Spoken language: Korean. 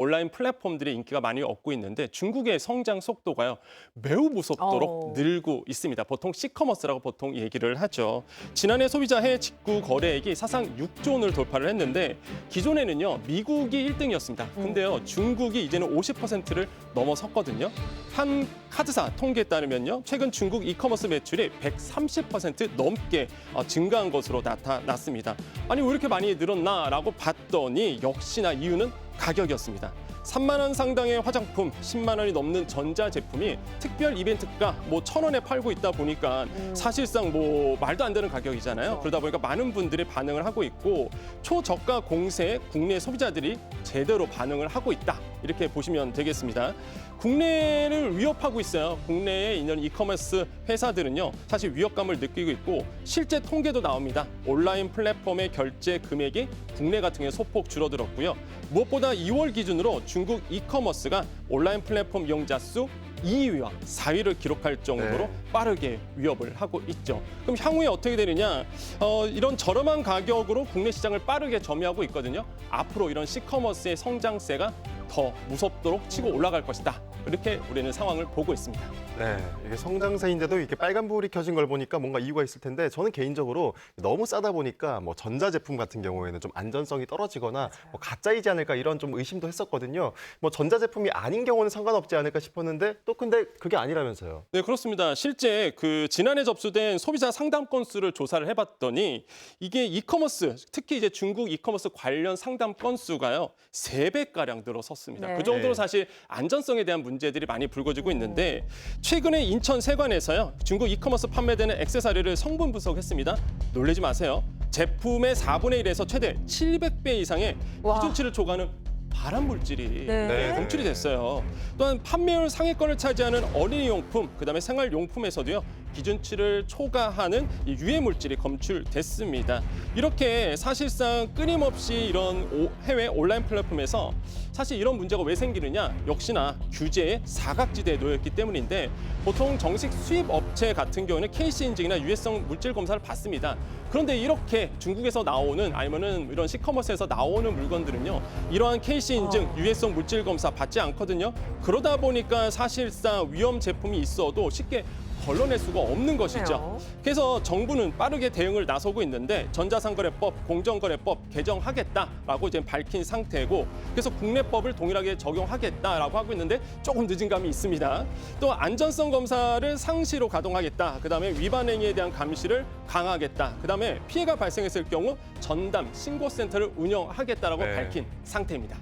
온라인 플랫폼들이 인기가 많이 얻고 있는데 중국의 성장 속도가요 매우 무섭도록 늘고 있습니다. 보통 C커머스라고 보통 얘기를 하죠. 지난해 소비자 해외 직구 거래액이 사상 6조 원을 돌파를 했는데 기존에는요 미국이 1등이었습니다. 근데요 중국이 이제는 50%를 넘어섰거든요. 한 카드사 통계에 따르면요 최근 중국 이커머스 매출이 130% 넘게 증가한 것으로 나타났습니다. 아니 왜 이렇게 많이 늘었나라고 봤더니 역시나 이유는 가격이었습니다. 3만 원 상당의 화장품, 10만 원이 넘는 전자제품이 특별 이벤트가 뭐 1,000원에 팔고 있다 보니까 사실상 뭐 말도 안 되는 가격이잖아요. 그러다 보니까 많은 분들이 반응을 하고 있고 초저가 공세에 국내 소비자들이 제대로 반응을 하고 있다. 이렇게 보시면 되겠습니다. 국내를 위협하고 있어요. 국내에 있는 이커머스 회사들은요. 사실 위협감을 느끼고 있고 실제 통계도 나옵니다. 온라인 플랫폼의 결제 금액이 국내 같은 경우에 소폭 줄어들었고요. 무엇보다 2월 기준으로 중국 이커머스가 온라인 플랫폼 이용자 수 2위와 4위를 기록할 정도로 빠르게 위협을 하고 있죠. 그럼 향후에 어떻게 되느냐? 이런 저렴한 가격으로 국내 시장을 빠르게 점유하고 있거든요. 앞으로 이런 C커머스의 성장세가 더 무섭도록 치고 올라갈 것이다. 이렇게 우리는 상황을 보고 있습니다. 네, 이게 성장세인데도 이렇게 빨간불이 켜진 걸 보니까 뭔가 이유가 있을 텐데 저는 개인적으로 너무 싸다 보니까 뭐 전자제품 같은 경우에는 좀 안전성이 떨어지거나 뭐 가짜이지 않을까 이런 좀 의심도 했었거든요. 뭐 전자제품이 아닌 경우는 상관없지 않을까 싶었는데 또 근데 그게 아니라면서요. 네, 그렇습니다. 실제 지난해 접수된 소비자 상담 건수를 조사를 해봤더니 이게 이커머스, 특히 이제 중국 이커머스 관련 상담 건수가요 3배가량 늘어섰습니다. 네. 그 정도로 사실 안전성에 대한 문제들이 많이 불거지고 있는데 최근에 인천 세관에서요 중국 이커머스 판매되는 액세서리를 성분 분석했습니다. 놀라지 마세요. 제품의 4분의 1에서 최대 700배 이상의 와. 기준치를 초과하는 발암 물질이 네. 검출이 됐어요. 또한 판매율 상위권을 차지하는 어린이용품, 그다음에 생활용품에서도요 기준치를 초과하는 이 유해 물질이 검출됐습니다. 이렇게 사실상 끊임없이 이런 해외 온라인 플랫폼에서 사실 이런 문제가 왜 생기느냐? 역시나 규제의 사각지대에 놓였기 때문인데 보통 정식 수입 업체 같은 경우는 KC 인증이나 유해성 물질 검사를 받습니다. 그런데 이렇게 중국에서 나오는 아니면은 이런 C커머스에서 나오는 물건들은요 이러한 KC 인증, 유해성 물질 검사 받지 않거든요. 그러다 보니까 사실상 위험 제품이 있어도 쉽게 걸러낼 수가 없는 것이죠. 그래요. 그래서 정부는 빠르게 대응을 나서고 있는데 전자상거래법, 공정거래법 개정하겠다라고 이제 밝힌 상태고 그래서 국내법을 동일하게 적용하겠다라고 하고 있는데 조금 늦은 감이 있습니다. 또 안전성 검사를 상시로 가동하겠다. 그다음에 위반 행위에 대한 감시를 강화하겠다. 그다음에 피해가 발생했을 경우 전담 신고센터를 운영하겠다라고 네. 밝힌 상태입니다.